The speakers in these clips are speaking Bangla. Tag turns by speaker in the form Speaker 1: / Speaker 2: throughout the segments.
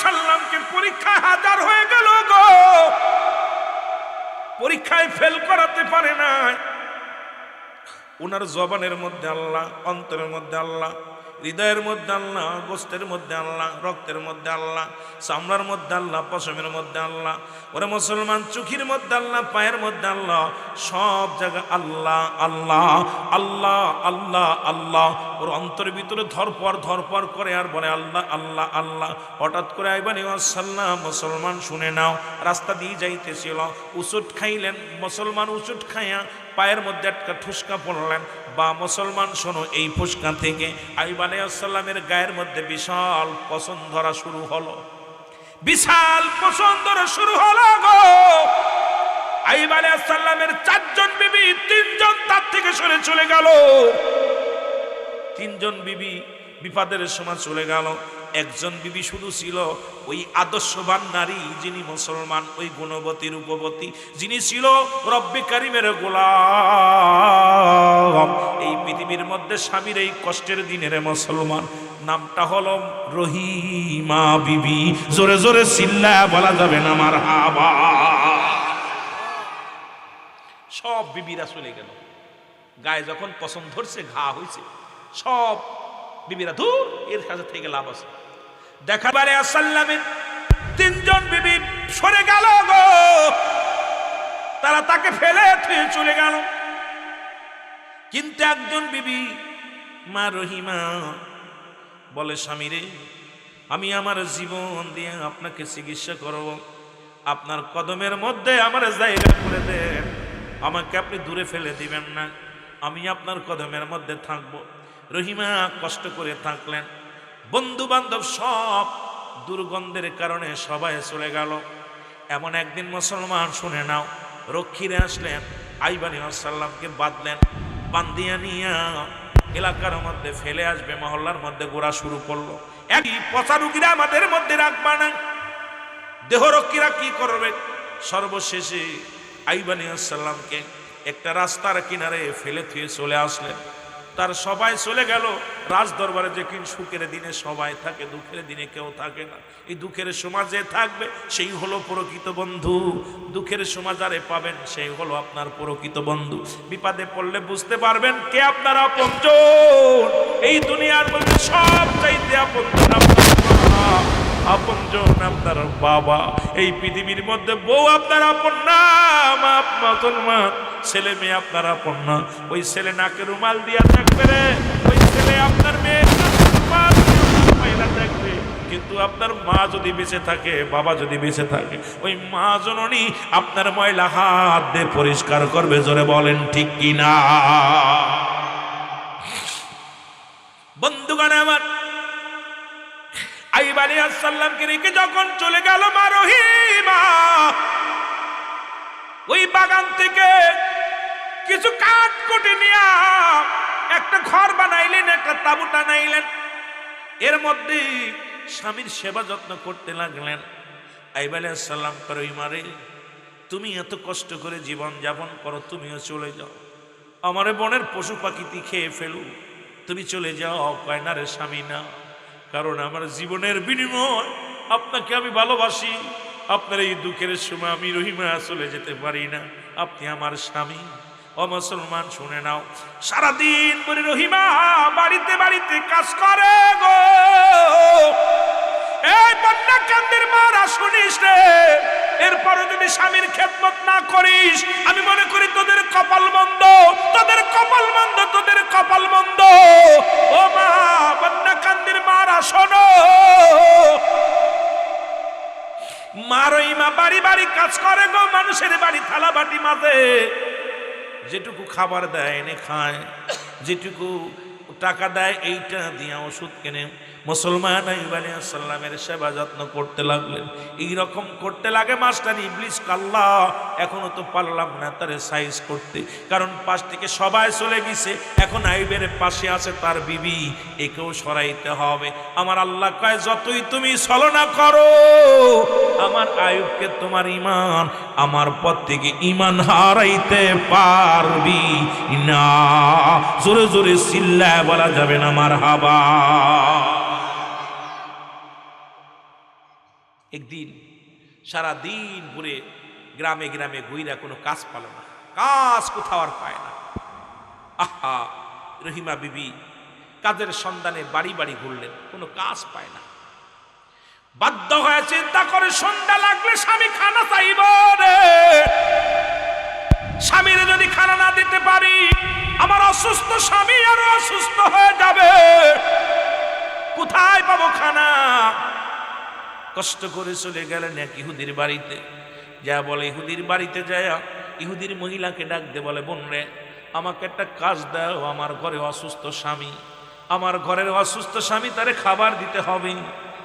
Speaker 1: সাল্লামকে পরীক্ষায় হাজার হয়ে গেল গো, পরীক্ষায় ফেল করাতে পারে নাই। ওনার জবানের মধ্যে আল্লাহ, অন্তরের মধ্যে আল্লাহ, হৃদয়ের মধ্যে আল্লাহ, গোস্তের মধ্যে আল্লাহ, রক্তের মধ্যে আল্লাহ, চামড়ার মধ্যে আল্লাহ, পশমের মধ্যে আল্লাহ। ওরে মুসলমান, চোখের মধ্যে আল্লাহ, পায়ের মধ্যে আল্লাহ, সব জায়গায় আল্লাহ আল্লাহ আল্লাহ আল্লাহ আল্লাহ। ওর অন্তরের ভিতরে ধরপর করে আর বলে আল্লাহ আল্লাহ আল্লাহ। হঠাৎ করে আইবানি ওয়াসাল্লাম, মুসলমান শুনে নাও, রাস্তা দিয়ে যাইতেছিল, উচুট খাইলেন মুসলমান, উচুট খাইয়া পায়ের মধ্যে একটা ঠুসকা পড়লেন। বা মুসলমান শোনো, এই ফুসকা থেকে আইয়ুব আলাইহিস সালামের গায়ের মধ্যে বিশাল পছন্দ ধরা শুরু হলো, বিশাল পছন্দ ধরা শুরু হলো গো। আইয়ুব আলাইহিস সালামের 4 জন বিবি, 3 জন তার থেকে সরে চলে গেল। 3 জন বিবি বিপদের সময় চলে গেল। একজন বিবি শুধু ছিল, ওই আদর্শবান নারী, যিনি মুসলমান, ওই গুণবতী রূপবতী, যিনি ছিল রব্বে কারিমের গোলাম। এই পৃথিবীর মধ্যে স্বামীর এই কষ্টের দিনের মুসলমান, নামটা হলো রহিমা বিবি। জোরে জোরে চিল্লায়া বলা যাবে না মারহাবা। সব বিবিরা চলে গেল, গায়ে যখন পছন্দ ধরছে, ঘা হয়েছে, সব বিবিরা দূর, এর কাছে থেকে লাভ আছে। দেখাবারে আসাল্লামের 3 জন বিবি সরে গেল গো, তারা তাকে ফেলে থুয়ে চলে গেল। কিন্তু একজন বিবি, মা রহিমা, বলে স্বামী রে, আমি আমার জীবন দিয়ে আপনাকে চিকিৎসা করব, আপনার কদমের মধ্যে আমার জায়গা করে দেন, আমাকে আপনি দূরে ফেলে দিবেন না, আমি আপনার কদমের মধ্যে থাকবো। রহিমা কষ্ট করে থাকলেন। বন্ধু বান্ধব সব দুর্গন্ধের কারণে সবাই চলে গেল। এমন একদিন মুসলমান শুনে নাও, রক্ষীরা আসলেন, আইয়ুব আলাইহিস সালামকে বাঁধলেন, বান্ধিয়া নিয়া এলাকার মধ্যে ফেলে আসবে, মহল্লার মধ্যে ঘোরা শুরু করলো। একই পচা রুগীরা আমাদের মধ্যে রাখবা না, দেহরক্ষীরা কি করবে? সর্বশেষে আইয়ুব আলাইহিস সালামকে একটা রাস্তার কিনারে ফেলে থুয়ে চলে আসলেন। তার সবাই চলে গেল। রাজ দরবারে যে কিন সুখের দিনে সবাই থাকে, দুঃখের দিনে কেউ থাকে না। এই দুঃখের সমাজে থাকবে, সেই হলো প্রকৃত বন্ধু। দুঃখের সমাজ আরে পাবেন, সেই হলো আপনার প্রকৃত বন্ধু। বিপদে পড়লে বুঝতে পারবেন কে আপনার আপনজন। এই দুনিয়ার মধ্যে সব চাইতে আপনজন আপনার মা, আপনজন আপনার বাবা। এই পৃথিবীর মধ্যে বউ আপনার আপন না, মুসলমান ছেলে মেয়ে আপনার আপন না। ওই ছেলে নাকে রুমাল দিয়া থাকবে রে, ওই ছেলে আপনার মেয়ে মহিলা থাকবে, কিন্তু আপনার মা যদি বেঁচে থাকে, বাবা যদি বেঁচে থাকে, ওই মা জননী আপনার ময়লা হাত দিয়ে পরিষ্কার করবে। জোরে বলেন ঠিক কিনা? বন্ধুগণ আমার, আইয়ুব আলাইহিস সালামকে রেখে যখন চলে গেল মা রহিমা, ওই বাগান থেকে কিছু কাঠ কুটে নিয়ে একটা ঘর বানাইলেন, একটা তাঁবু টানাইলেন। এর মধ্যে স্বামীর সেবা যত্ন করতে লাগলেন। আইয়ুব আলাইহিস সালাম করে, রহিমা রে, তুমি এত কষ্ট করে জীবন যাপন করো, তুমিও চলে যাও, আমারে বনের পশু পাখিটি খেয়ে ফেলু, তুমি চলে যাও। কয় না রে স্বামী না, কারণ আমার জীবনের বিনিময় আপনাকে আমি ভালোবাসি। আপনার এই দুঃখের সময় আমি রহিমা চলে যেতে পারি না, আপনি আমার স্বামী। ও মুসলমান শুনে নাও, সারাদিন পরে রহিমা বাড়িতে বাড়িতে কাজ করে গো। এই বন্যা কান্দের মারা শুনিস রে, এরপরও যদি স্বামীর খেদমত না করিস, আমি মনে করি তোদের কপাল মন্দ, তোদের কপাল মন্দ, তোদের কপাল মন্দ। ও মা, বন্যা কান্দের মারা শোনো, মা রহিমা বাড়ি বাড়ি কাজ করে গো, মানুষের বাড়ি থালা বাটি মাঝে যেটুকু খাবার দেয় এনে খায়, যেটুকু টাকা দেয় এইটা দিয়ে ওষুধ কেনে। মুসলমান আইয়ুব আলাইহিস সালামের সেবা যত্ন করতে লাগলেন। এইরকম করতে লাগে মাস্টার ইবলিস, আল্লাহ এখনো তো পারলাম না তারে সাইজ করতে, কারণ পাশ থেকে সবাই চলে গেছে, এখন আইয়ুবের পাশে আছে তার বিবি, একেও সরাইতে হবে। আমার আল্লাহ কয়, যতই তুমি ছলনা করো, আমার আইয়ুবকে তোমার ঈমান, আমার পথ থেকে ঈমান হারাইতে পারবি না। জোরে জোরে চিল্লায় বলা যাবে না মারহাবা। একদিন সারা দিন ঘুরে গ্রামে গ্রামে ঘুইরা কোনো কাজ পাল না, কাজ কোথাও আর পায় না। আহা, রহিমা বিবি কাজের সন্ধানে বাড়ি বাড়ি ঘুরলেন, কোনো কাজ পায় না। বাধ্য হয়ে চিন্তা করে সন্ধ্যা লাগলে স্বামী খানা চাইব রে, স্বামীর যদি খানা না দিতে পারি আমার অসুস্থ স্বামী আরো অসুস্থ হয়ে যাবে, কোথায় পাবো খানা? কষ্ট করে চলে গেলেন এক ইহুদির বাড়িতে। যা বলে ইহুদির বাড়িতে যায় ইহুদির মহিলাকে ডাক দে, বলে বোন রে আমাকে একটা কাজ দাও, আমার ঘরে অসুস্থ স্বামী, আমার ঘরের অসুস্থ স্বামী, তারে খাবার দিতে হবে,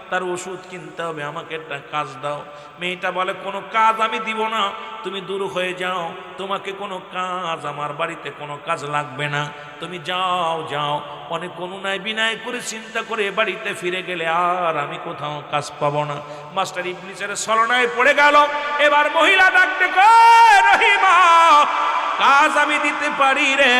Speaker 1: তার ওষুধ কিনতে হবে, আমাকে একটা কাজ দাও। মেয়েটা বলে কোনো কাজ আমি দিব না, তুমি দূর হয়ে যাও, তোমাকে কোনো কাজ আমার বাড়িতে কোনো কাজ লাগবে না, তুমি যাও যাও। অনেক অনুনয় বিনয় করে চিন্তা করে বাড়িতে ফিরে গেলে আর আমি কোথাও কাজ পাবো না। মাস্টার ইবলিসের ছলনায় পড়ে গেল। এবার মহিলা ডাকতে কয় রহিমা কাজ আমি দিতে পারি রে,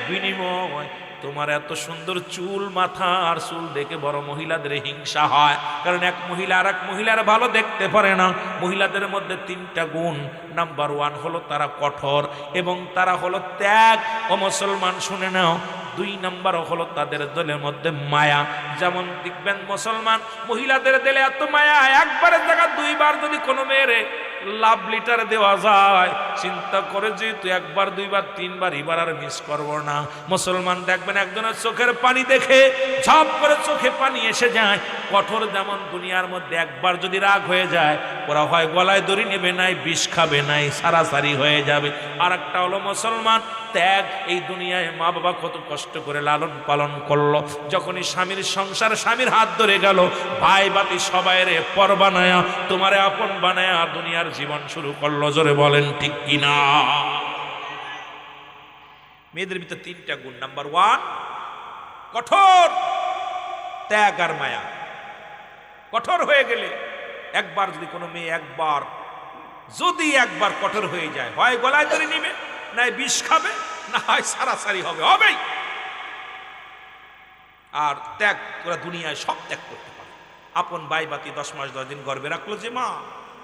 Speaker 1: বিনিময় তোমার এত সুন্দর চুল, মাথা আর চুল দেখে বড় মহিলাদের হিংসা হয়, কারণ এক মহিলা আর এক মহিলার ভালো দেখতে পারে না। মহিলাদের মধ্যে 3টা গুণ। নাম্বার 1 হলো তারা কঠোর এবং তারা হলো ত্যাগ ও মুসলমান, শুনে নাও। 2 নাম্বার হলো তাদের দিলের মধ্যে মায়া। যেমন দেখবেন মুসলমান মহিলাদের দিলে এত মায়া, একবারের জায়গা 2বার যদি কোনো মেয়েরে লাভ লিটার দেওয়া যায়, চিন্তা করে যে তুই 1বার 2বার 3বার এবার আর মিস করবো না। মুসলমান দেখবেন একজনের চোখের পানি দেখে ঝপ করে চোখে পানি এসে যায়। কঠোর যেমন দুনিয়ার মধ্যে একবার যদি রাগ হয়ে যায় ওরা হয় গলায় দড়ি নেবে, নাই বিষ খাবে, নাই সারাসারি হয়ে যাবে। আর একটা হলো মুসলমান ত্যাগ। এই দুনিয়ায় মা বাবা কত কষ্ট করে লালন পালন করলো, যখনই স্বামীর সংসার স্বামীর হাত ধরে গেল, ভাই বাতি সবাই রে পর বানায়া তোমারে আপন বানায়া দুনিয়ার জীবন শুরু করলো। জোরে বলেন ঠিক কিনা? মেয়েদের ভিতরে 3টা গুণ। নাম্বার 1 কঠোর, ত্যাগ আর মায়া। কঠোর হয়ে গেলে একবার যদি কোনো মেয়ে যদি একবার কঠোর হয়ে যায়, হয় গলায় ধরে নিবে, নাই বিষ খাবে, না হয় সারাসারি হবেই। আর ত্যাগ ওরা দুনিয়ায় সব ত্যাগ করতে পারে। আপন ভাই বাতি 10 মাস 10 দিন গর্বে রাখলো, যে মা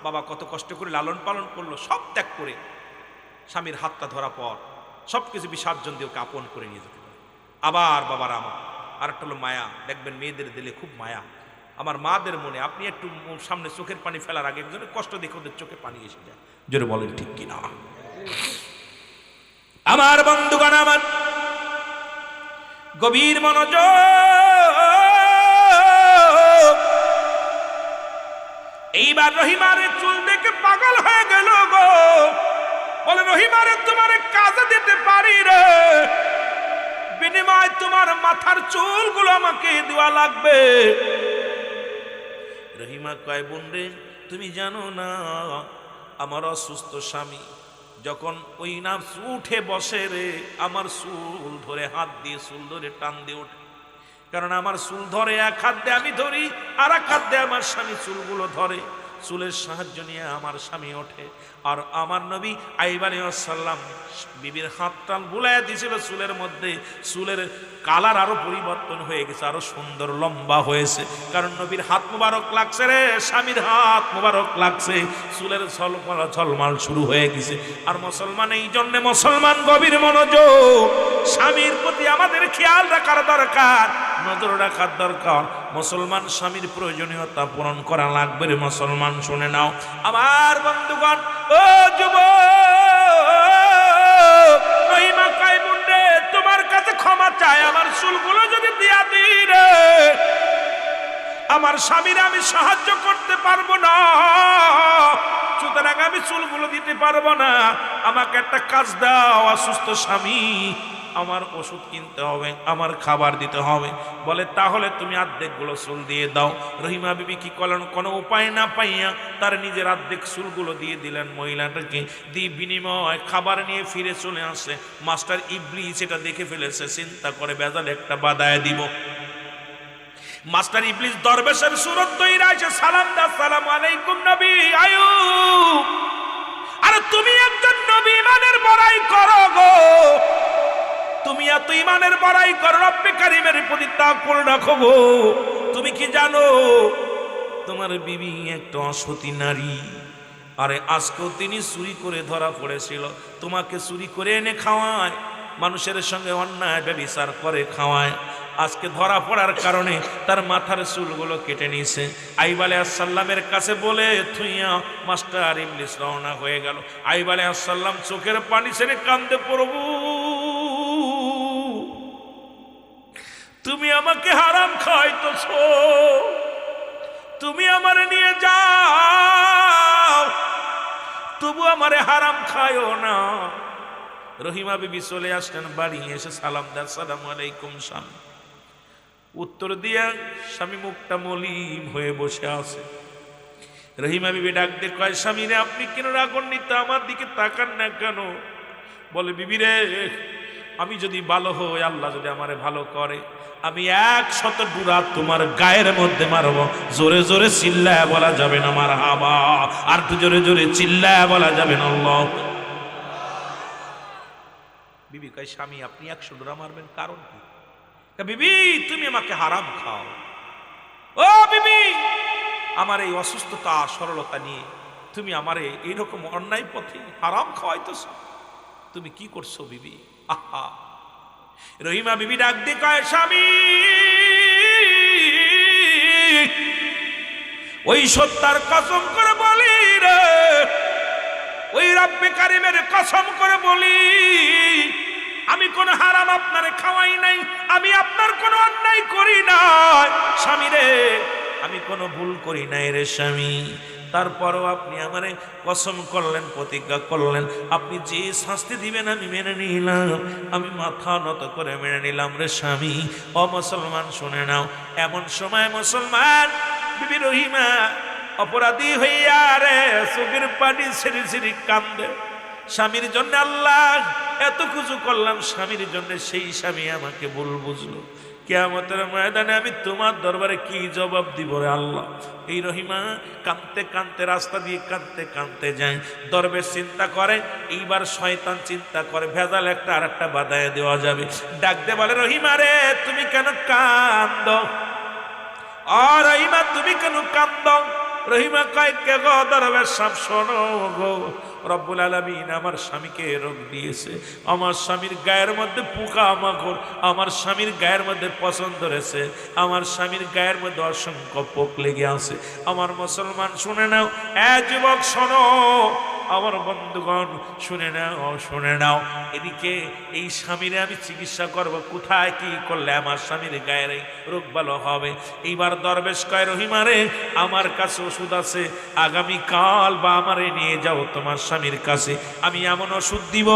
Speaker 1: বাবা কত কষ্ট করে লালন পালন করলো, সব ত্যাগ করে স্বামীর হাতটা ধরা পর সবকিছু বিসর্জন দিয়ে ওকে আপন করে নিয়ে যেতে পারে। আবার বাবার আমার আর একটা হলো মায়া। দেখবেন মেয়েদের দিলে খুব মায়া। আমার মাদের মনে আপনি একটু সামনে চোখের পানি ফেলার আগে একজনের কষ্ট দেখে ওদের চোখে পানি এসে যায়। জোরে বলেন ঠিক কিনা? আমার বন্ধুগণ, আমার গভীর মনোযোগ। এইবার রহিমারে চুল দেখে পাগল হয়ে গেল গো। বলে রহিমারে তোমার কাজে দিতে পারি রে, বিনিময় তোমার মাথার চুলগুলো আমাকে দেওয়া লাগবে। রহিমা কয় বোন রে তুমি জানো না আমার অসুস্থ স্বামী যখন ওই নাম উঠে বসে রে, আমার চুল ধরে হাত দিয়ে চুল ধরে টান দিয়ে ওঠে। কারণ আমার চুল ধরে এক হাত দিয়ে আমি ধরি, আর এক হাত দিয়ে আমার স্বামী চুলগুলো ধরে। চুলের সাহায্য নিয়ে আমার স্বামী ওঠে। আর আমার নবী আইয়ুব আলাইহিস সালাম বিবির হাতটা বুলাইয়া দিয়েছিল চুলের মধ্যে। চুলের কালার আরো পরিবর্তন হয়ে গেছে, আরো সুন্দর লম্বা হয়েছে। কারণ নবীর হাত মুবারক লাগছে রে, স্বামীর হাত মুবারক লাগছে, চুলের ঝলমাল শুরু হয়ে গেছে। আর মুসলমান এই জন্যে মুসলমান গভীর মনোযোগ, স্বামীর প্রতি আমাদের খেয়াল রাখার দরকার, নজর রাখার দরকার। মুসলমান স্বামীর প্রয়োজনীয়তা পূরণ করা লাগবে রে মুসলমান, শুনে নাও আমার বন্ধুগণ। ও যুবক, রহিমা কয় বোন রে তোমার কাছে ক্ষমা চাই, আমার চুলগুলো যদি দিয়া দিই রে, আমার স্বামীর আমি সাহায্য করতে পারবো না, সুতরাং আমি চুলগুলো দিতে পারবো না, আমাকে একটা কাজ দাও। অসুস্থ স্বামী, আমার ওষুধ কিনতে হবে, আমার খাবার দিতে হবে। বলে তাহলে তুমি অর্ধেকগুলো চুল দিয়ে দাও। রহিমা বিবি কি করলেন, কোনো উপায় না পাইয়া তার নিজের অর্ধেক চুলগুলো দিয়ে দিলেন মহিলাটাকে। দিয়ে বিনিময় খাবার নিয়ে ফিরে চলে আসে। মাস্টার ইবলিস এটা দেখে ফেলেছে, চিন্তা করে বেজাল একটা বাদায় দিব। মাস্টার ইবলিস দরবেশের সুরত তৈরি আছে, সালাম দা, আসসালামু আলাইকুম নবী আইয়ুব। আরে তুমি একজন নবী, ইমানের বড়াই করো গো, তুমি এত ইমানের বড়াই করো, রব্বে কারিমের প্রতি তাওয়াক্কুল রাখো গো। তুমি কি জানো তোমার বিবি একটা অসতী নারী, আরে আজকেও তিনি চুরি করে ধরা পড়েছিল, তোমাকে চুরি করে এনে খাওয়ায়, মানুষের সঙ্গে অন্যায় ব্যভিচার করে খাওয়ায়, আজকে ধরা পড়ার কারণে তার মাথার চুলগুলো কেটে নিয়েছে। আইয়ুব আলাইহিস সালামের কাছে বলে থুইয়া মাস্টার ইবলিস রওনা হয়ে গেল। আইয়ুব আলাইহিস সালাম চোখের পানি ছেড়ে কাঁদতে, প্রভু তুমি আমাকে হারাম খাওয়াইতেছো, তুমি আমারে নিয়ে যাও, তবু আমারে হারাম খায়ও না। রহিমা বিবি চলে আসলেন বাড়ি, এসে সালাম দেন, আসসালামু আলাইকুম স্বামী। উত্তর দিয়া স্বামী মুখটা মলিন হয়ে বসে আছে। রহিমা বিবি ডাক দিয়ে কয়, স্বামী রে আপনি কেন রাগান্বিত, আমার দিকে তাকান না কেন? বলে, বিবি রে আমি যদি ভালো হই, আল্লাহ যদি আমারে ভালো করে, আমি 100 ডুরা তোমার গায়ের মধ্যে মারব। জোরে জোরে চিল্লায় বলা যাবে না মারহাবা, আর একটু জোরে জোরে চিল্লায় বলা যাবে না আল্লাহ। বিবি কয়, স্বামী আপনি 100 ডুরা মারবেন, কারণ কি? বিবি তুমি আমাকে হারাম খাও। ও বিবি, আমার এই অসুস্থতা সরলতা নিয়ে তুমি আমারে এইরকম অন্যায় পথে হারাম খাওয়াইতেছ, তুমি কি করছো বিবি? আহা। রহিমা বিবি ডাক দিয়ে কয়, স্বামী ওই সত্তার কসম করে বলি রে, ওই রব্বে কারিমের কসম করে বলি, আমি কোন হারাম আপনারে খাওয়াই নাই, আমি আপনার কোনো অন্যায় করি নাই স্বামী রে, আমি কোনো ভুল করি নাই রে স্বামী। তারপরও আপনি আমারে কসম করলেন, প্রতিজ্ঞা করলেন, আপনি যে শাস্তি দিবেন আমি মেনে নিলাম, আমি মাথা নত করে মেনে নিলাম রে স্বামী। ও মুসলমান শুনে নাও, এমন সময় মুসলমান বিবি রহিমা অপরাধী হইয়া রে চোখের পানি ছেড়ে ছেড়ে কান্দে। স্বামীর জন্য আল্লাহ এত কিছু করলাম, স্বামীর জন্য সেই স্বামী আমাকে ভুল বুঝলো, কিয়ামতের ময়দানে আমি তোমার দরবারে কি জবাব দিব রে আল্লাহ। এই রহিমা কাঁদতে কাঁদতে রাস্তা দিয়ে কাঁদতে কাঁদতে যায়। দরবেশ চিন্তা করে, এইবার শয়তান চিন্তা করে ভেজাল একটা আর একটা বাধায় দেওয়া যাবে। ডাক দে বলে, রহিমা রে তুমি কেন কাঁদো? রহিমা তুমি কেন কাঁদো? রহিমা কয়, কে গো দরবেশ সাহেব শোনো গো, রব্বুল আলামিন আমার স্বামীকে রোগ দিয়েছে, আমার স্বামীর গায়ের মধ্যে পোকা মাকড়, আমার স্বামীর গায়ের মধ্যে পছন্দ ধরেছে, আমার স্বামীর গায়ের মধ্যে অসংখ্য পোক লেগে আছে। আমার মুসলমান শুনে নাও, যুবক শোনো, আমার বন্ধুগণ শুনে নাও, শুনে নাও, এদিকে এই স্বামীরে আমি চিকিৎসা করব, কোথায় কি করলে আমার স্বামীর গায়ের রোগ ভালো হবে? এইবার দরবেশ কয়, রহিমারে আমার কাছে ওষুধ আছে, আগামীকাল বা আমারে নিয়ে যাও তোমার স্বামীর কাছে, আমি এমন ওষুধ দিব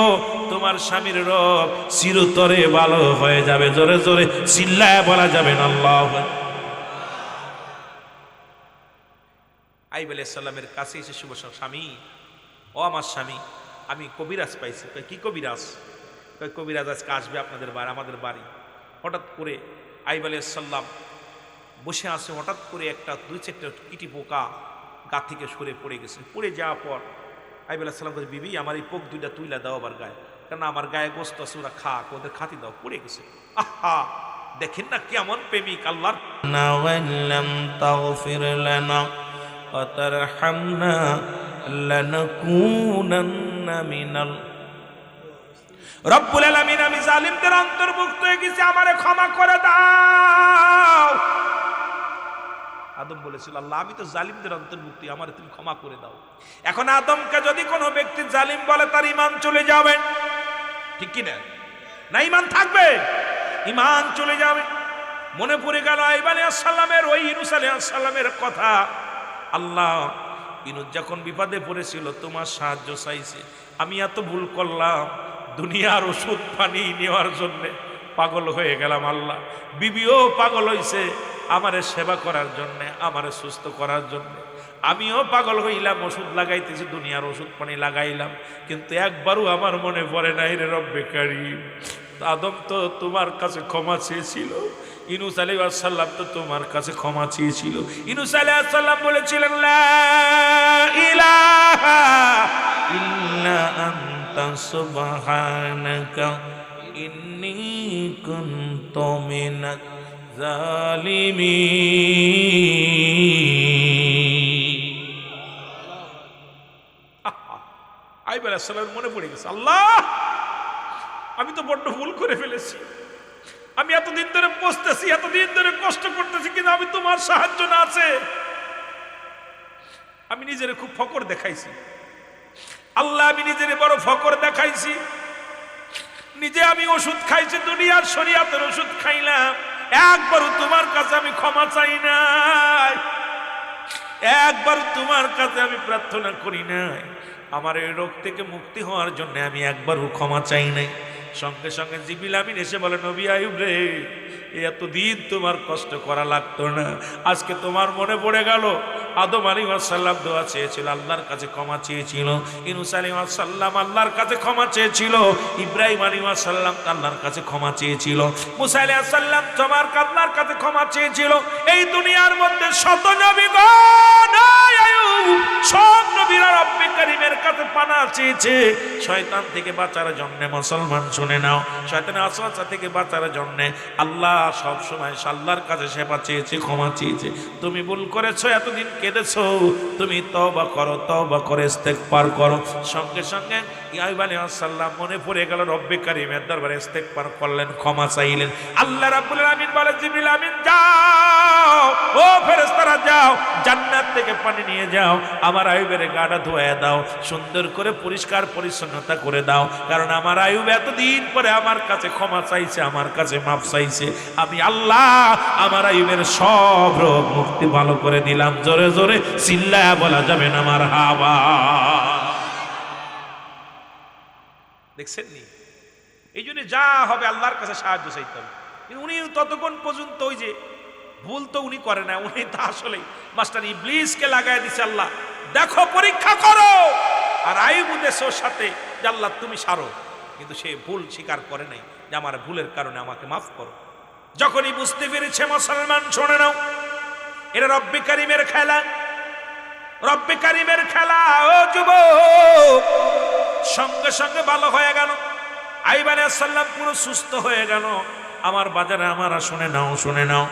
Speaker 1: তোমার স্বামীর রোগ চিরতরে ভালো হয়ে যাবে। জোরে জোরে চিল্লায় বলা যাবে না আল্লাহ। আইয়ুব আলাইহিস সালামের কাছে এসে শুভ, স্বামী ও আমার স্বামী, আমি কবিরাজ পাইছি। কি কবিরাজ? কবিরাজ আজকে আসবে আপনাদের বাড়ি, আমাদের বাড়ি। হঠাৎ করে আইয়ুব আলাইহিস সালাম বসে আছে, হঠাৎ করে একটা 2-4টা কিটি পোকা গা থেকে সরে পড়ে গেছে। পড়ে যাওয়ার পর আইয়ুব আলাইহিস সালাম বলে, বিবি আমার এই পোক 2টা তুইলা দাও আবার গায়ে, কারণ আমার গায়ে গোস্ত আছে, ওরা খাক, ওদের খাতি দাও, পড়ে গেছে। আহা, দেখেন না কেমন প্রেমিক আল্লাহর। নাওয়াল্লাম তাগফির লানা ওয়া তারহামনা লানাকুনান্না মিনাল। রব্বুল আলামিন আমি জালিমদের অন্তর্ভুক্ত হয়ে গেছি, আমারে ক্ষমা করে দাও। আদম বলেছিল, আল্লাহ আমি তো জালিমদের অন্তর্ভুক্ত, আমারে তুমি ক্ষমা করে দাও। এখন আদমকে যদি কোনো ব্যক্তি জালিম বলে তার ঈমান চলে যাবে, ঠিক কি না? না ঈমান থাকবে? ঈমান চলে যাবে। মনে পড়ে গেল আইয়ুব আলাইহিস সালামের, ওই ইউনূস আলাইহিস সালামের কথা। আল্লাহ, ইউনূস যখন বিপদে পড়েছিল তোমার সাহায্য চাইছে, আমি এত ভুল করলাম, দুনিয়ার ওষুধ পানি নেওয়ার জন্য পাগল হয়ে গেলাম। আল্লাহ, বিবিও পাগল হইছে আমারে সেবা করার জন্য, আমারে সুস্থ করার জন্য, আমিও পাগল হইলাম, ওষুধ লাগাইতেছি, দুনিয়ার ওষুধ পানি লাগাইলাম, কিন্তু একবারও আমার মনে পড়ে নাই রে রব্বে কারীম, আদম তো তোমার কাছে ক্ষমা চেয়েছিল, ইউনূস আলাইহিস সালাম তো তোমার কাছে ক্ষমা চেয়েছিল। ইউনূস আলাইহিস সালাম বলেছিলেন, লা ইলাহা ইল্লা আনতা সুবহানাকা ইন্নী কুনতু মিনাজ জালিমিন। আলাইহিস সালামের মনে পড়ে গেছে, আল্লাহ আমি তো বড্ড ভুল করে ফেলেছি, আমি এতদিন ধরে বসতেছি, এতদিন ধরে কষ্ট করতেছি, কিন্তু আমি তোমার সাহায্য না আছে আমি নিজের খুব ফকর দেখাইছি। আল্লাহ আমি নিজের বড় ফকর দেখাইছি, নিজে আমি ওষুধ খাইছি, দুনিয়ার শরীয়তের ওষুধ খাইলাম, একবারও তোমার কাছে আমি ক্ষমা চাই নাই, একবার তোমার কাছে আমি প্রার্থনা করি নাই, আমার এই রোগ থেকে মুক্তি হওয়ার জন্য আমি একবারও ক্ষমা চাই নাই। সঙ্গে সঙ্গে জিবরিল আমিন এসে বলে, নবী আইয়ুব রে, এতদিন তোমার কষ্ট করা লাগতো না, আজকে তোমার মনে পড়ে গেল আদম আলাইহিস সালাম দোয়া চেয়েছিল, আল্লাহর কাছে ক্ষমা চেয়েছিল, ইউনূস আলাইহিস সালাম আল্লাহর কাছে ক্ষমা চেয়েছিল, ইব্রাহিম আলাইহিস সালাম আল্লাহর কাছে ক্ষমা চেয়েছিল, মুসা আলাইহিস সালাম তোমার আল্লাহর কাছে ক্ষমা চেয়েছিল। এই দুনিয়ার মধ্যে শত নবীগণ সব নবীরা রব্বে কারীমের কাছে পানা চেয়েছে শয়তান থেকে বাঁচার জন্য। মুসলমান শুনে নাও, শয়তানের ওয়াসওয়াসা থেকে বাঁচার জন্য আল্লাহ সব সময় আল্লাহর কাছে সেবা চেয়েছে, ক্ষমা চেয়েছে। তুমি ভুল করেছো, এতদিন কেঁদেছো, তুমি তওবা করো, তওবা করে ইস্তেগফার করো। সঙ্গে সঙ্গে আইয়ুব আলাইহিস সালাম মনে পড়ে গেল রব্বে কারীমের দরবারে ইস্তেগফার করলেন, ক্ষমা চাইলেন। আল্লাহ রাব্বুল আলামিন বলে, জিবরিল আমিন যাও, ও ফেরেশতারা যাও, জান্নাত থেকে পানি নিয়ে যাও, আমার আইয়ুবের গাটা ধুয়ে দাও, সুন্দর করে পরিষ্কার পরিচ্ছন্নতা করে দাও, কারণ আমার আইয়ুব এতদিন পরে আমার কাছে ক্ষমা চাইছে, আমার কাছে মাফ চাইছে। আমি আল্লাহ আমার আইয়ুবের সব রোগ মুক্তি ভালো করে দিলাম। জোরে জোরে চিল্লায়া বলা যাবে না মারহাবা। দেখছেন নি? এই জন্য যা হবে আল্লাহর কাছে সাহায্য চাইতে হবে। উনি ততক্ষণ পর্যন্ত ওই যে ভুল তো উনি করে না, উনি তো আসলে মাস্টার ইবলিসকে লাগাই দিছে, আল্লাহ দেখো পরীক্ষা করো, আর আইয়ুব উদ্দেশ্য ওর সাথে যে আল্লাহ তুমি সারো, কিন্তু সে ভুল স্বীকার করে নাই যে আমার ভুলের কারণে আমাকে মাফ করো। যখনই বুঝতে পেরেছে, মুসলমান শুনে নাও, এটা রব্বে কারীমের খেলা, রব্বে কারীমের খেলা। ও যুবক, সঙ্গে সঙ্গে ভালো হয়ে গেল, আইয়ুব আলাইহিস সালাম পুরো সুস্থ হয়ে গেল। আমার বাজারে আমারা শুনে নাও, শুনে নাও,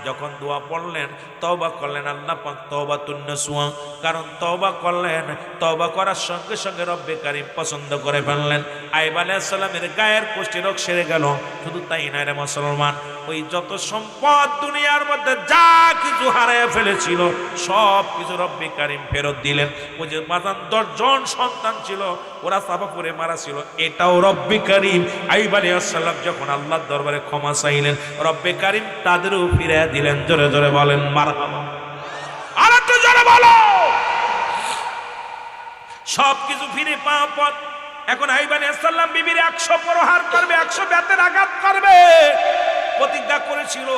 Speaker 1: যখন দোয়া পড়লেন, তওবা করলেন, আল্লাহ পাক তওবাতুন নসুহা, কারণ তওবা করলেন, তওবা করার সঙ্গে সঙ্গে রব্বে কারীম পছন্দ করে ফেললেন। আইয়ুব আলাইহিস সালামের গায়ের কুষ্ঠি রোগ সেরে গেল। শুধু তাই নয় রে মুসলমান, ওই যত সম্পদ দুনিয়ার মধ্যে যা কিছু হারিয়ে ফেলেছিল সব কিছু রব্বে কারীম ফেরত দিলেন। ওই যে মাজান 10 জন সন্তান ছিল, ওরা চাপা পড়ে মারা ছিল, এটাও রব্বে কারীম আইয়ুব আলাইহিস সালাম যখন আল্লাহর দরবারে ক্ষমা চাইলেন, রব্বে কারীম তাদেরও ফিরে দিলেন। জোরে জোরে বলেন মারহাবা। আর একটু জোরে বলো। সবকিছু ফিরে পাওয়ার পর এখন আইয়ুব আলাইহিস সালাম বিবির 100 প্রহার করবে, 100 বেতের আঘাত করবে, প্রতিজ্ঞা করেছিল।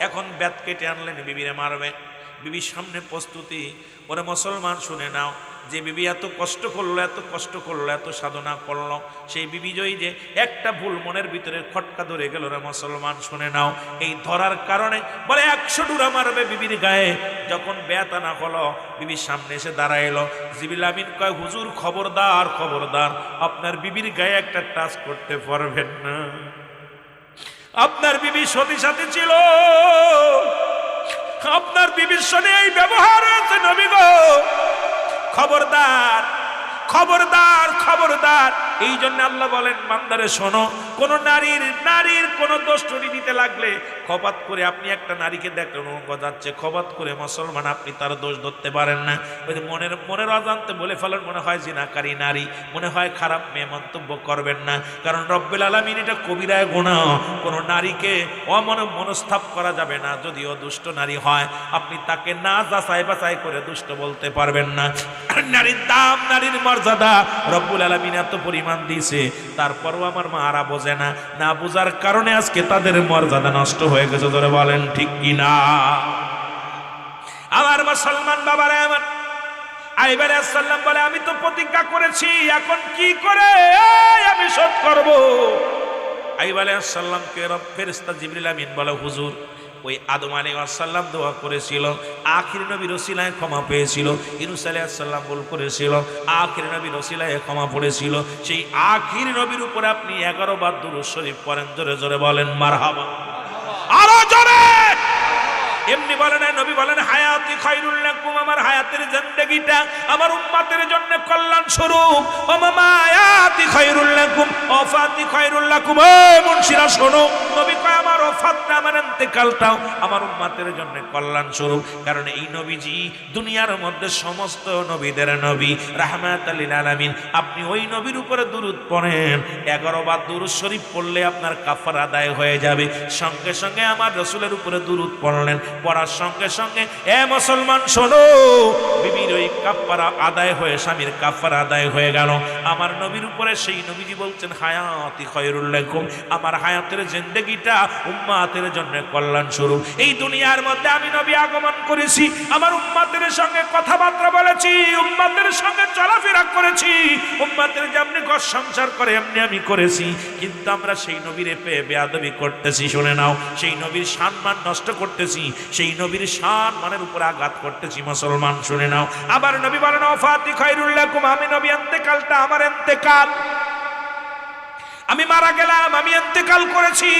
Speaker 1: এখন বেত কেটে আনলেন, বিবিরে মারবে। বিবির সামনে প্রস্তুতি। ওরে মুসলমান শুনে নাও, যে বিবি এত কষ্ট করলো, এত কষ্ট করলো, এত সাধনা করলো, সেই বিবি জয়ী যে একটা ভুল মনের ভিতরে খটকা ধরে গেল রে মুসলমান শুনে নাও, এই ধরার কারণে বলে 100 ডুরা মারবে বিবির গায়ে। যখন বেত আনা হলো, বিবির সামনে এসে দাঁড়াইলো। জিবরিল আমিন কয়, হুজুর খবরদার, খবরদার, আপনার বিবির গায়ে একটা টাচ করতে পারবেন না, আপনার বিবি সতী সাথী ছিল, আপনার বিবির সঙ্গে এই ব্যবহার হয়েছে, নবী গো খবরদার, খবরদার, খবরদার। এই জন্য আল্লাহ বলেন, বান্দারে শোনো, কোন নারীর কোন দোষ চুরি দিতে লাগলে খপাত করে আপনি একটা নারীকে দেখলেন যাচ্ছে, খপাত করে মুসলমান আপনি তার দোষ ধরতে পারেন না। ওই মনের অজান্তে বলে ফেলেন, মনে হয় জিনাকারী নারী, মনে হয় খারাপ মেয়ে, মন্তব্য করবেন না, কারণ রব্বুল আলামিন এটা কবিরায় গুনাহ। কোন নারীকে মনস্তাপ করা যাবে না, যদিও দুষ্ট নারী হয়, আপনি তাকে না যাচাই বাছাই করে দুষ্ট বলতে পারবেন না। নারীর দাম, নারীর মর্যাদা রব্বুল আলামিন এত পরিমাণ দিয়েছে, তারপরও আমার মারা বোঝে না, না বোঝার কারণে আজকে তাদের মর্যাদা নষ্ট হয়ে গেছে। ধরে বলেন ঠিক কিনা? আমার মুসলমান বাবারা, আমার আইয়ুব আলাইহিস সালাম বলে, আমি তো প্রতিজ্ঞা করেছি, এখন কি করে আমি শোধ করব? আইয়ুব আলাইহিস সালামকে ফেরেশতা জিবরিল আমিন বলে, হুজুর ওই আদম আলাইহিস সালাম দোয়া করেছিল, আখির নবীর ওসিলায় ক্ষমা পেয়েছিল, ইউনূস আলাইহিস সালাম ভুল করেছিল, আখির নবীর ওসিলায় ক্ষমা পড়েছিল, সেই আখির নবীর উপরে আপনি 11 বার দুরূদ শরীফ পড়েন। জোরে জোরে বলেন মারহাবা। আরো জোরে। এমনি বলে না, নবী বলেন হায়াতি খায়রুল লাকুম, আমার হায়াতের জিন্দেগিটা আমার উম্মতের জন্য কল্যাণ স্বরূপ। ও মামায়াতি খায়রুল লাকুম ওয়াফাতি খায়রুল লাকুম। ও মুনশিরা শোনো, নবী কয় আমার ওয়াফাতটা, আমার ইন্তেকালটাও আমার উম্মতের জন্য কল্যাণ স্বরূপ। কারণ এই নবীজি দুনিয়ার মধ্যে সমস্ত নবীদের নবী, রাহমাতাল লিল আলামিন। আপনি ওই নবীর উপরে দুরূদ পড়েন, 11 বার দুরূদ শরীফ পড়লে আপনার কাফারা আদায় হয়ে যাবে। সঙ্গে সঙ্গে আমার রাসূলের উপরে দুরূদ পড়লেন, পড়ার সঙ্গে সঙ্গে এ মুসলমান শোনো, বিবির ওই কাফারা আদায় হয়ে, স্বামীর কাফারা আদায় হয়ে গেল। আমার নবীর উপরে সেই নবীজি বলছেন হায়াতি খায়রুল লাকুম, আমার হায়াতের জিন্দেগিটা উম্মতের জন্য কল্যাণ স্বরূপ। এই দুনিয়ার মধ্যে আমি নবী আগমন করেছি, আমার উম্মতের সঙ্গে কথাবার্তা বলেছি, উম্মতের সঙ্গে চলাফেরা করেছি, উম্মতের যেমনি ঘর সংসার করে এমনি আমি করেছি। কিন্তু আমরা সেই নবীর পেয়ে বেয়াদবি করতেছি। শুনে নাও, সেই নবীর সম্মান নষ্ট করতেছি, সেই নবীর সম্মানের উপর আঘাত করতেছি। মুসলমান শুনে নাও, আবার নবী বলেন ওয়াফাতি খায়রুল লাকুম, আমি নবী ইন্তেকালটা, আমার ইন্তেকাল, আমি মারা গেলাম, আমি ইন্তেকাল করেছি,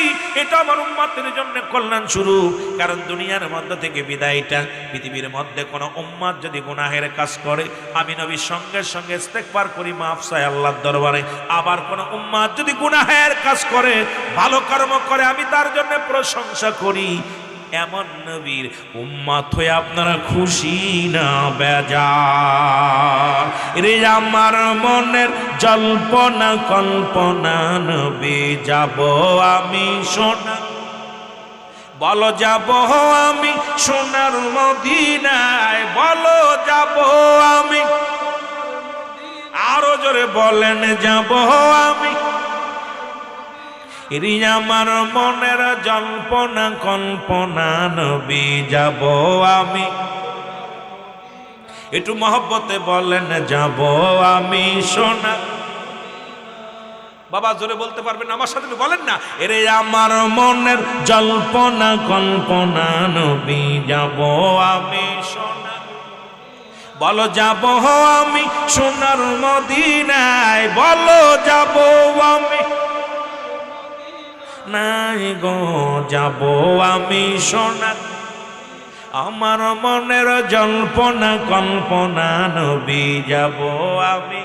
Speaker 1: এটা আমার উম্মতের জন্য কল্যাণ স্বরূপ। কারণ দুনিয়ার মধ্যে থেকে বিদায়টা, পৃথিবীর মধ্যে কোনো উম্মত যদি গুনাহের কাজ করে, আমি নবী সঙ্গে সঙ্গে ইস্তেগফার করি, মাফ চাই আল্লাহর দরবারে। আবার কোনো উম্মত যদি গুনাহের কাজ করে, ভালো কর্ম করে, আমি তার জন্য প্রশংসা করি। এমন নবীর উম্মত হয়ে আপনারা খুশি না বেজার? রে আমার মনের জল্পনা কল্পনা, নবী যাব আমি সোনা, বলো যাব আমি সোনার মদিনায়, বলো যাব আমি, আরো জোরে বলেন যাব আমি। আমার মনের জল্পনা কল্পনা, নবী যাব আমি, একটু মহব্বতে বলেন যাব আমি সোনা। বাবা জোরে বলতে পারবেন আমার সাথে, বলেন না, এরে আমার মনের জল্পনা কল্পনা, নবী যাব আমি সোনা, বলো যাব আমি সোনার মদিনায়, বলো যাব আমি, নাই গো যাব আমি সোনা। আমার মনের জল্পনা কল্পনা, নবী যাব আমি।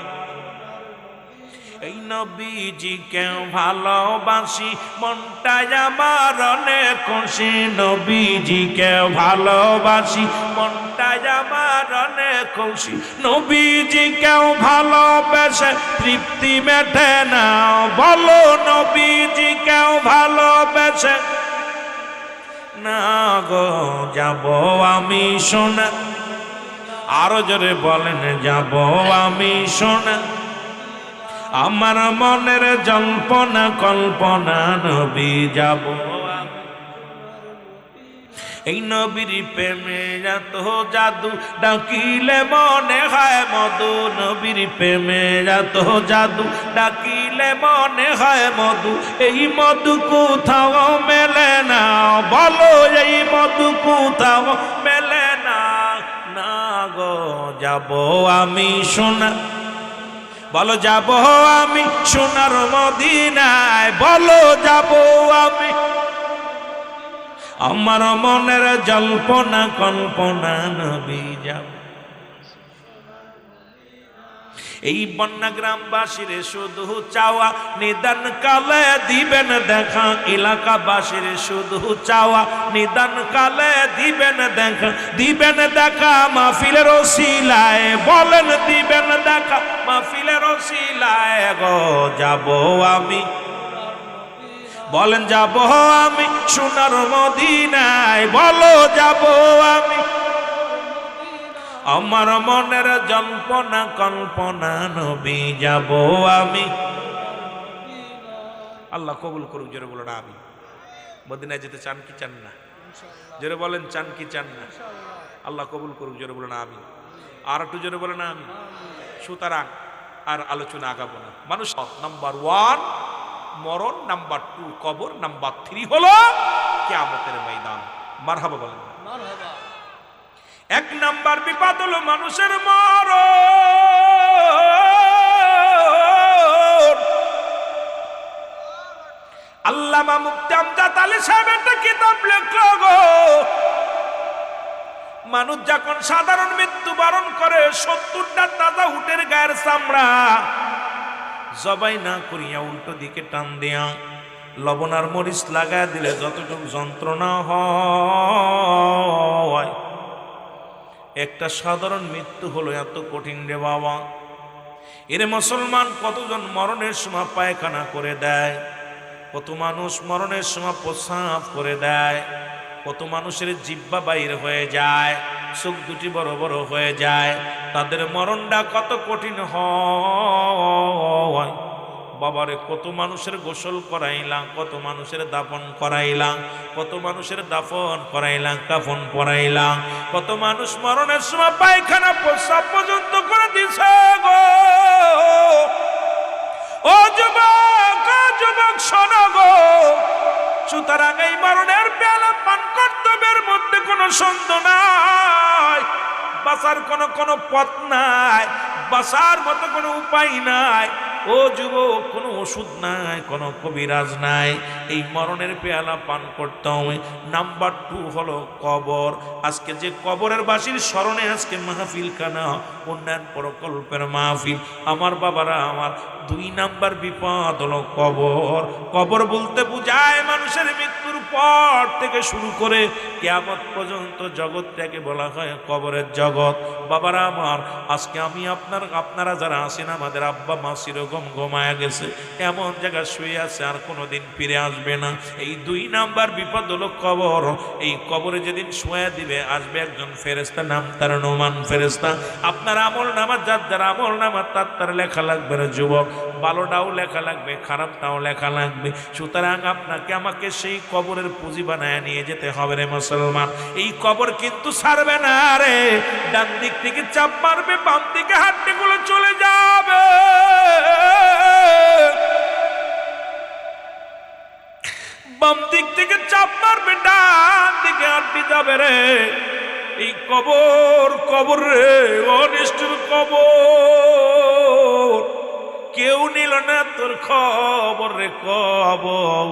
Speaker 1: এই নবীজিকে ভালোবাসি, মনটাই আমার অনেক খুশি, নবীজিকে ভালোবাসি, মনটাই আমার অনেক খুশি। নবীজিকে ভালোবেসে তৃপ্তি মেটে না, বলো নবীজিকে ভালোবেসে না গো যাব আমি সোনা। আরো জোরে বলেন যাব আমি সোনা। আমার মনের জল্পনা কল্পনা, নবী যাব আমি। এই নবীর প্রেমে এত জাদু, ডাকিলে মনে হয় মধু, নবীর প্রেমে এত জাদু, ডাকিলে মনে হয় মধু। এই মধু কোথাও মেলে না, বলো এই মধু কোথাও মেলে না, না গো যাব আমি সোনা, বলো যাব আমি সোনার মদিনায়, বলো যাব আমি। আমার মনের জল্পনা কল্পনা, নবী যাব। এই বন্যা গ্রামবাসীর শুধু চাওয়া, নিদান কালে দিবেন দেখা, এলাকাবাসীর শুধু চাওয়া, নিদান কালে দিবেন দেখা, দিবেন দেখা মাহফিলের ওসিলায়, বলেন দিবেন দেখা মাহফিলের ওসিলায়। গো যাব আমি, বলেন যাব আমি সোনার মদিনায়, বলো যাব আমি। আমার মনের জল্পনা কল্পনা, নবী যাব আমি। আল্লাহ কবুল করুক, জোরে বলো না আমি। মদিনায় যেতে চান কি চান না? জোরে বলেন চান কি চান না? আল্লাহ কবুল করুক, জোরে বলো না আমি। আর একটু জোরে বলো না আমি। সুতরাং আর আলোচনা আগাবো না। মানুষ নাম্বার 1 মরণ, নাম্বার 2 কবর, নাম্বার 3 হলো কিয়ামতের ময়দান। মারহাবা বলেন মারহাবা। 1 নাম্বার বিপদ হলো মানুষের মরণ। আল্লামা মুফতি আমজাদ আলী সাহেব একটা কিতাব লেখলো গো, মানুষ যখন সাধারণ মৃত্যুবরণ করে 70টা তাজা উটের গায়ের চামড়া জবাই না করিয়া উল্টো দিকে টান দিয়া লবণ আর মরিচ লাগায় দিলে যতটুকু যন্ত্রণা হয়, একটা সাধারণ মৃত্যু হলো এত কঠিন রে বাবা। এরে মুসলমান, কতজন মরণের সময় পায়খানা করে দেয়, কত মানুষ মরণের সময় প্রস্রাব করে দেয়, কত মানুষের জিহ্বা বাইর হয়ে যায়, চোখ দুটি বড় বড় হয়ে যায়, তাদের মরণটা কত কঠিন হয়। বাবারে, কত মানুষের গোসল করাইলাম, কত মানুষের দাফন করাইলাম, কত মানুষের দাফন করাইলাম, কাফন পরাইলাম, কত মানুষ মরণের সময় পায়খানা প্রস্রাব পর্যন্ত করে দিছে গো। ও যুবক, ও যুবক শোনো গো, সুতরাং এই মরণের পেয়ালা পান কর্তব্যের মধ্যে কোনো সন্দেহ নাই, বাঁচার কোনো পথ নাই, বাঁচার মতো কোনো উপায় নাই। ও যুবক, কোনো ওষুধ নাই, কোনো কবিরাজ নাই, এই মরণের পেয়ালা পান করতে হবে। নাম্বার 2 হলো কবর। আজকে যে কবরের বাসীর স্মরণে আজকে মাহফিল কানা, উন্নয়ন প্রকল্পের মাহফিল, আমার বাবারা আমার 2 নাম্বার বিপদ হলো কবর। কবর বলতে বুঝায় মানুষের মৃত্যুর পর থেকে শুরু করে কিয়ামত পর্যন্ত জগৎটাকে বলা হয় কবরের জগৎ। বাবারা আমার, আজকে আমি আপনারা যারা আছেন, আমাদের আব্বা মা চিরগম ঘুমায়া গেছে, এমন জায়গায় শুয়ে আছে আর কোনোদিন ফিরে আসবে না। এই 2 নাম্বার বিপদ হলো কবর। এই কবরে যেদিন শোয়া দিবে, আসবে একজন ফেরেশতা, নাম তার নোমান ফেরেশতা। আপনার আমল নামা যার আমল নামা তার লেখা লাগবে না যুবক, ভালোটাও লেখা লাগবে, খারাপটাও লেখা লাগবে। সুতরাং আপনাকে আমাকে সেই কবরের পুঁজি বানায় নিয়ে যেতে হবে রে মুসলমান। এই কবর কিন্তু ছাড়বে না রে, ডান দিক থেকে চাপ মারবে, বাম দিকে হাড্ডিগুলো চলে যাবে। বাম দিক থেকে চাপ মারবে, ডান দিকে হাড্ডি যাবে রে। এই কবর রে, অনিষ্ঠুর কবর, কেউ নিল না তোর খবর রে কবর।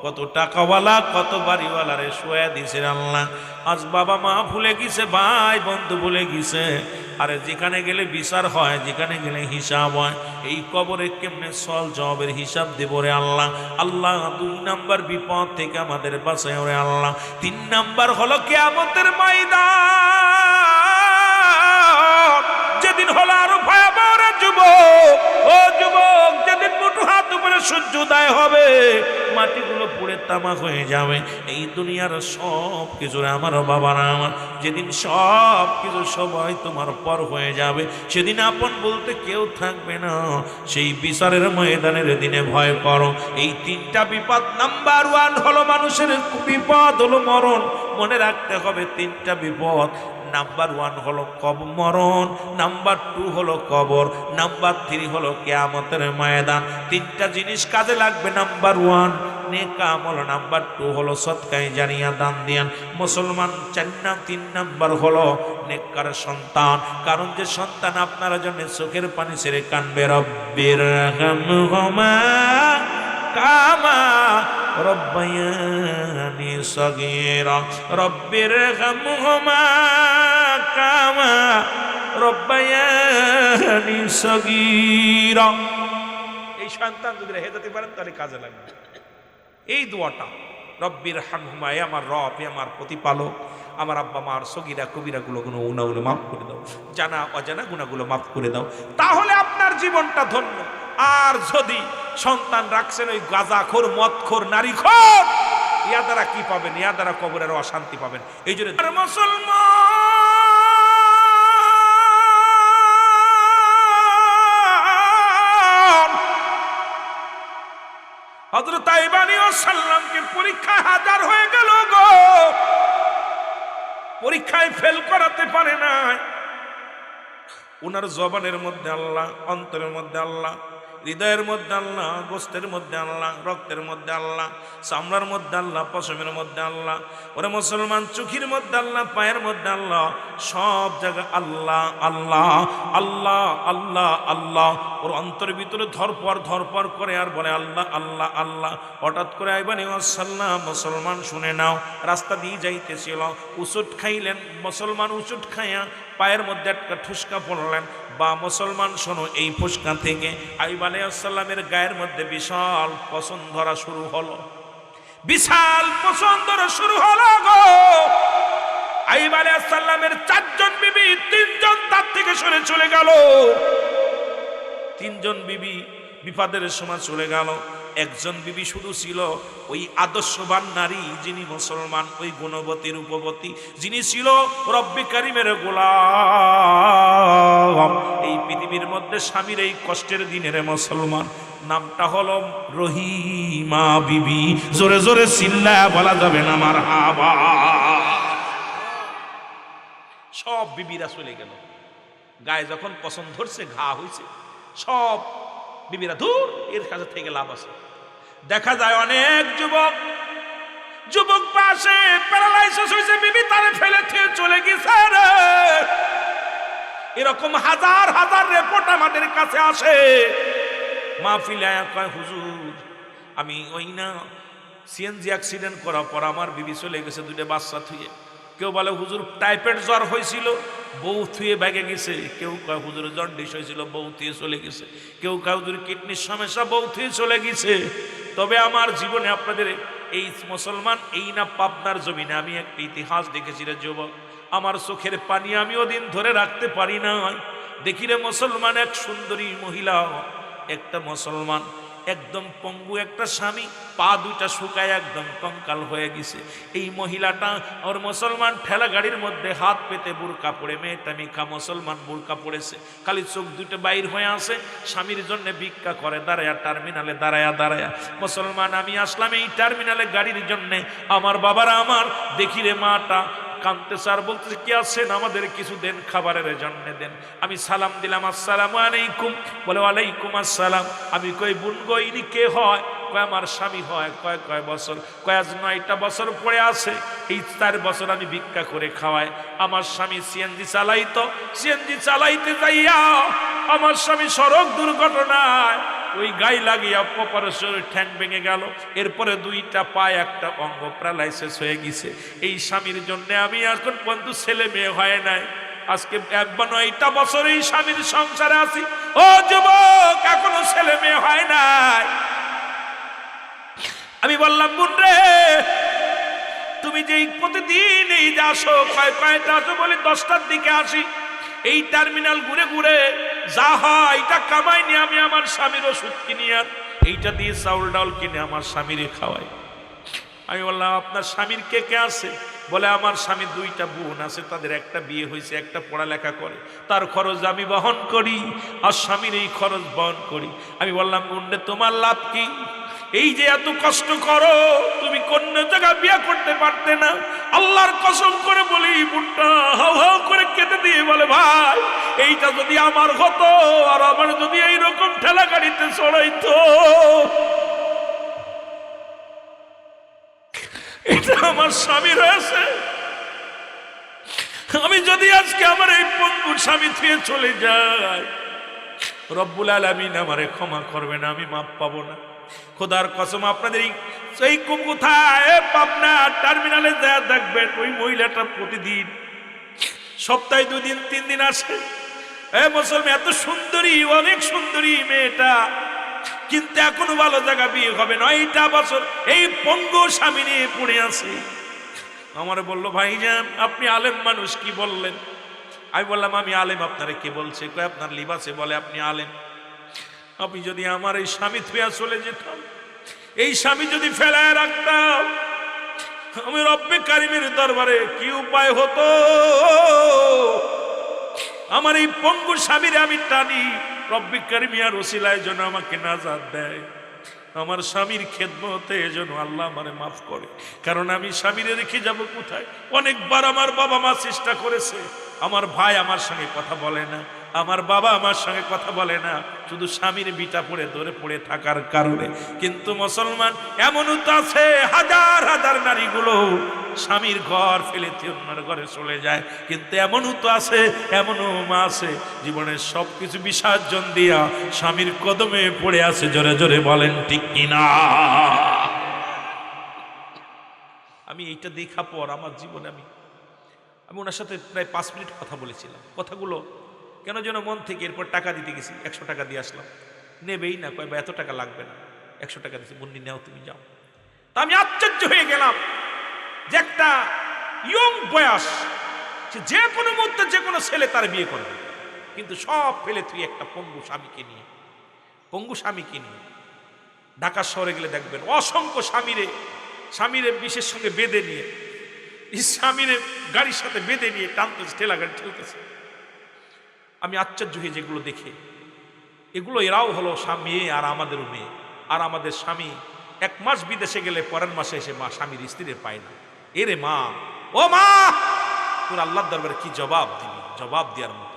Speaker 1: কত টাকাওয়ালা, কত বাড়িওয়ালা রে শোয়া দিছে আল্লাহ। আজ বাবা মা ভুলে গেছে, ভাই বন্ধু ভুলে গেছে। আরে যেখানে গেলে বিচার হয়, যেখানে গেলে হিসাব হয়, এই কবরে কেমনে সল জবাবের হিসাব দেব রে আল্লাহ। আল্লাহ 2 নাম্বার বিপদ থেকে আমাদের বাঁচায় রে আল্লাহ। 3 নাম্বার হলো কিয়ামতের ময়দান, যেদিন হলো আরো ভয়াবহ রে যুবক। ও যুবক, যেদিন মুঠো হাত উপরে সূর্যোদয় হবে, মাটিগুলো পুড়ে তামাক হয়ে যাবে, এই দুনিয়ার সব কিছু আমার বাবারা আমার, যেদিন সব কিছু সবাই তোমার পর হয়ে যাবে, সেদিন আপন বলতে কেউ থাকবে না। সেই বিচারের ময়দানের দিনে ভয় করো। এই 3টা বিপদ। নাম্বার 1 হলো মানুষের বিপদ হলো মরণ। মনে রাখতে হবে 3টা বিপদ। নাম্বার 1 হলো মরণ, নাম্বার 2 হলো কবর, নাম্বার 3 হলো কিয়ামতের ময়দান। 3টা জিনিস কাজে লাগবে। নাম্বার 1 নেক আমল, নাম্বার 2 হলো সদকায়ে জারিয়া, দান দিয়ান। মুসলমান 3 নাম্বার হলো নেককার সন্তান। কারণ যে সন্তান আপনার জন্য চোখের পানি ছেড়ে কানবে, রব্বির হামহুমা কামা রব্বায়ানি সগীরা, রব্বির হামহুমা কামা রব্বায়ানি সগীরা। এই সন্তান যদি রেখে যেতে পারেন তাহলে কাজে লাগবে এই দোয়াটা, রব্বির হামহুমা, আমার রব, আমার প্রতিপালক, আমার আব্বা মার সগীরা কবিরা গুলো গুনাহগুলো মাফ করে দাও, জানা অজানা গুনাহগুলো মাফ করে দাও। তাহলে আপনার জীবনটা ধন্য। আর যদি সন্তান রাখছেন ওই গাঁজাখোর, মদখোর, নারীখোর, ইয়া দ্বারা কি পাবেন? ইয়া দ্বারা কবরের অশান্তি পাবেন। এই জন্য মুসলমান, হযরত আইয়ুব আলাইহিস সালামকে পরীক্ষায় হাজার হয়ে গেল গো, পরীক্ষায় ফেল করাতে পারে না। ওনার জবানের মধ্যে আল্লাহ, অন্তরের মধ্যে আল্লাহ, হৃদয়ের মধ্যে আল্লাহ, গোস্তের মধ্যে আল্লাহ, রক্তের মধ্যে আল্লাহ, চামড়ার মধ্যে আল্লাহ, পশমের মধ্যে আল্লাহ, ওরে মুসলমান চোখের মধ্যে আল্লাহ, পায়ের মধ্যে আল্লাহ, সব জায়গায় আল্লাহ আল্লাহ আল্লাহ আল্লাহ আল্লাহ। ওর অন্তর ভিতরে ধরপর করে আর বলে আল্লাহ আল্লাহ আল্লাহ। হঠাৎ করে আইবানি ওয়াসাল্লাম, মুসলমান শুনে নাও, রাস্তা দিয়ে যাইতেছিল, উচুট খাইলেন মুসলমান, উচুট খাইয়া পায়ের মধ্যে একটা ঠুসকা পড়লেন। বা মুসলমান শোনো, এই ফুসকা থেকে আইয়ুব আলাইহিস সালামের গায়ের মধ্যে বিশাল পছন ধরা শুরু হলো, বিশাল পছন ধরা শুরু হলো গো। আইয়ুব আলাইহিস সালামের 4 জন বিবি, 3 জন তার থেকে সরে চলে গেল। 3 জন বিবি বিপদের সময় চলে গেল। একজন বিবি শুধু ছিল, ওই আদর্শবান নারী, যিনি মুসলমান, ওই গুণবতী রূপবতী, যিনি ছিল রব্বি কারিমের গোলাম। এই পৃথিবীর মধ্যে স্বামীর এই কষ্টের দিনের মুসলমান, নামটা হলো রহিমা বিবি। জোরে জোরে চিল্লায়া বলা যাবে না মারহাবা। সব বিবিরা চলে গেল, গায়ে যখন পছন্দ ধরছে, ঘা হয়েছে, সব বিবিরা দূর, এর কাছে থেকে লাভ আছে। দেখা যায় অনেক যুবক পাশে প্যারালাইসিস হয়েছে, বিবি তারে ফেলে দিয়ে চলে গেছে রে। এরকম হাজার হাজার রিপোর্ট আমাদের কাছে আসে। মাহফিলে কয় হুজুর, আমি ওই না সিএনজি অ্যাক্সিডেন্ট করার পর আমার বিবি চলে গেছে 2টা বাচ্চা থুয়ে। কেউ বলে হুজুর টাইফয়েড জ্বর হয়েছিল, বউ থুয়ে ব্যাগে গেছে। কেউ কয় হুজুর জন্ডিস হয়েছিল, বউ থুয়ে চলে গেছে। কেউ কয় হুজুর কিডনির সমস্যা, বউ থুয়ে চলে গেছে। তবে আমার জীবনে আপনাদের এই মুসলমান, এই না পাবনার জমিনে আমি একটা ইতিহাস দেখেছি রে যুবক, আমার চোখের পানি আমি ওদিন ধরে রাখতে পারি না। দেখি রে মুসলমান, এক সুন্দরী মহিলা, একটা মুসলমান, একদম পঙ্গু একটা স্বামী, পা 2টা শুকায় একদম কঙ্কাল হয়ে গেছে। এই মহিলাটা ওর মুসলমান ঠেলা গাড়ির মধ্যে হাত পেতে বুরকা পড়ে, মেয়েটা মিখা মুসলমান বুরকা পড়েছে, খালি চোখ 2টা বাইর হয়ে আসে, স্বামীর জন্য ভিক্ষা করে দাঁড়ায়া, টার্মিনালে দাঁড়ায়া। মুসলমান আমি আসলাম এই টার্মিনালে গাড়ির জন্যে, আমার বাবারা আমার, দেখি রে মাটা কাঁদতে স্যার বলতেছে কি আছেন, আমাদের কিছু দেন, খাবারের জন্য দেন। আমি সালাম দিলাম, আসসালামু আলাইকুম। বলে ওয়ালাইকুম আসসালাম। আমি কই বোন গো, ইনি কে হয়? কয় আমার স্বামী হয়। কয় বছর? কয় আজ 9টা বছর পরে আছে, এই 4 বছর আমি ভিক্ষা করে খাওয়াই। আমার স্বামী সিএনজি চালাইতো, সিএনজি চালাইতে যাইয়া আমার স্বামী সড়ক দুর্ঘটনায় ওই গায়ে লাগিয়া অপারেশন, ঠ্যাং ভেঙে গেল। এরপরে 2টা পায়ে একটা অঙ্গ প্যারালাইসিস হয়ে গেছে। এই স্বামীর জন্য আমি এখন পর্যন্ত ছেলে মেয়ে হয় নাই। আজকে 9টা বছর এই স্বামীর সংসারে আছি। ও যুবক, এখনো ছেলে মেয়ে হয় নাই। আমি বললাম বোন রে, তুমি যে প্রতিদিন এই যে আসো, কয়টা আসো? বলি 10টার দিকে আসি। এই টার্মিনাল ঘুরে ঘুরে যা হয় এটা কামাই নিয়ে আমি আমার স্বামীর ওষুধ কিনি, আর এইটা দিয়ে চাউল ডাউল কিনে আমার স্বামীরে খাওয়াই। আমি বললাম আপনার স্বামীর কে কে আছে? বলে আমার স্বামীর 2টা বোন আছে, তাদের একটা বিয়ে হয়েছে, একটা পড়ালেখা করে, তার খরচ আমি বহন করি, আর স্বামীর এই খরচ বহন করি। আমি বললাম বোন রে, তোমার লাভ কি? এই যে এত কষ্ট করো, তুমি কোন জায়গায় বিয়ে করতে পারতে না? আল্লাহর কসম করে বলি, বোনটা হাউ হাউ করে কেটে দিয়ে বলে ভাই, এইটা যদি আমার হতো, আর আমার যদি এইরকম ঠেলা গাড়িতে চড়াইতো, এটা আমার স্বামী রয়েছে, আমি যদি আজকে আমার এই পঙ্গু স্বামী থেকে চলে যাই, রব্বুল আলামিন আমারে ক্ষমা করবে না, আমি মাপ পাবো না। খোদার কসম, আপনাদের এই কোথায় পাবনা টার্মিনালে যা দেখবেন, ওই মহিলাটা প্রতিদিন সপ্তাহে 2 দিন 3 দিন আসে। মুসলমান, এত সুন্দরী, অনেক সুন্দরী মেয়েটা, কিন্তু এখনো ভালো জায়গা বিয়ে হবে 9টা বছর এই পঙ্গু স্বামী নিয়ে পড়ে আছে। আমার বললো ভাইজান আপনি আলেম মানুষ, কি বললেন? আমি বললাম আমি আলেম, আপনারা কে বলছে? কয় আপনার লিবাসে বলে আপনি আলেম। আমি যদি আমার এই স্বামী থুয়া চলে যেতাম, এই স্বামী যদি ফেলায় রাখতাম, আমি রব্বে কারিমের দরবারে কি উপায় হতো? আমার এই পঙ্গু স্বামীরে আমি টানি, রব্বে কারিমিয়ার ওসিলায় যেন আমাকে নাজাত দেয়, আমার স্বামীর খেদমতে যেন আল্লাহ আমারে মাফ করে। কারণ আমি স্বামীরে রেখে যাব কোথায়? অনেকবার আমার বাবা মা চেষ্টা করেছে, আমার ভাই আমার সঙ্গে কথা বলে না, আমার বাবা আমার সঙ্গে কথা বলে না, শুধু স্বামীর বিটা পড়ে ধরে পড়ে থাকার কারণে। কিন্তু মুসলমান এমনও তো আছে, হাজার হাজার নারীগুলো স্বামীর ঘর ফেলে অন্যের ঘরে চলে যায়। কিন্তু এমনও তো আছে, এমনও মা আছে জীবনের সবকিছু বিসর্জন দিয়া স্বামীর কদমে পড়ে আছে। জোরে জোরে বলেন ঠিক কিনা? আমি এইটা দেখা পর আমার জীবনে আমি ওনার সাথে প্রায় 5 মিনিট কথা বলেছিলাম। কথাগুলো কেন যেন মন থেকে। এরপর টাকা দিতে গেছি, 100 টাকা দিয়ে আসলাম। নেবেই না, কয় বা এত টাকা লাগবে না, 100 টাকা দিচ্ছি, মুন্নি নেও তুমি যাও। তা আমি আশ্চর্য হয়ে গেলাম যে একটা ইয়ং বয়স, যে কোনো মুহূর্তে যে কোনো ছেলে তার বিয়ে করবে, কিন্তু সব ফেলে তুই একটা পঙ্গু স্বামীকে নিয়ে ঢাকা শহরে গেলে দেখবেন অসংখ্য স্বামীরে বিশেষ সঙ্গে বেঁধে নিয়ে, স্বামীরে গাড়ির সাথে বেঁধে নিয়ে টানতেছে, ঠেলা গাড়ি ঠেলতেছে। আমি আশ্চর্য হয়ে যেগুলো দেখে, এগুলো এরাও হলো স্বামী আর আমাদেরও মেয়ে। আর আমাদের স্বামী 1 মাস বিদেশে গেলে পরের মাসে এসে মা স্বামীর স্ত্রীর পায় না। এরে মা, ও মা, তোর আল্লাহর দরবারে কি জবাব দিবি? জবাব দেওয়ার মতো।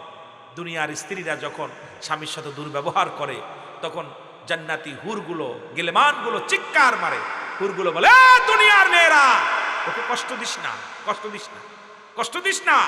Speaker 1: দুনিয়ার স্ত্রীরা যখন স্বামীর সাথে দুর্ব্যবহার করে, তখন জান্নাতি হুরগুলো, গেলেমানগুলো চিৎকার মারে। হুরগুলো বলে, দুনিয়ার মেয়েরা ওকে কষ্ট দিস না, কষ্ট দিস না, কষ্ট দিস না।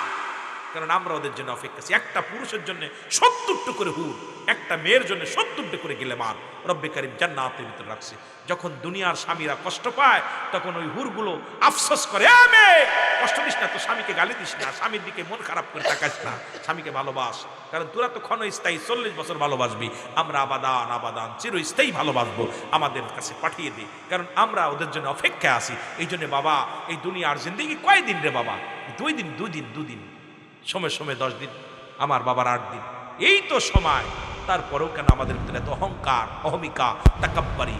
Speaker 1: কারণ আমরা ওদের জন্য অপেক্ষা আছি। একটা পুরুষের জন্য 70টা করে হুর, একটা মেয়ের জন্য 70টা করে গেলেমান রব্বে কারীম জান্নাতের ভিতরে রাখছে। যখন দুনিয়ার স্বামীরা কষ্ট পায়, তখন ওই হুরগুলো আফসোস করে, মেয়ে কষ্ট দিস না, তো স্বামীকে গালি দিস না, স্বামীর দিকে মন খারাপ করে তাকাস না, স্বামীকে ভালোবাস। কারণ তোরা তো ক্ষণস্থায়ী 40 বছর ভালোবাসবি, আমরা আবাদান চিরস্থায়ী ভালোবাসবো, আমাদের কাছে পাঠিয়ে দিই। কারণ আমরা ওদের জন্য অপেক্ষা আছি। এই জন্য বাবা, এই দুনিয়ার জিন্দেগি কয়দিন রে বাবা? 2 দিন, সময় 10 দিন, আমার বাবার 8 দিন, এই তো সময়। তারপরেও কেন আমাদের ভিতরে এত অহংকার, অহমিকা, তাকাব্বুরি?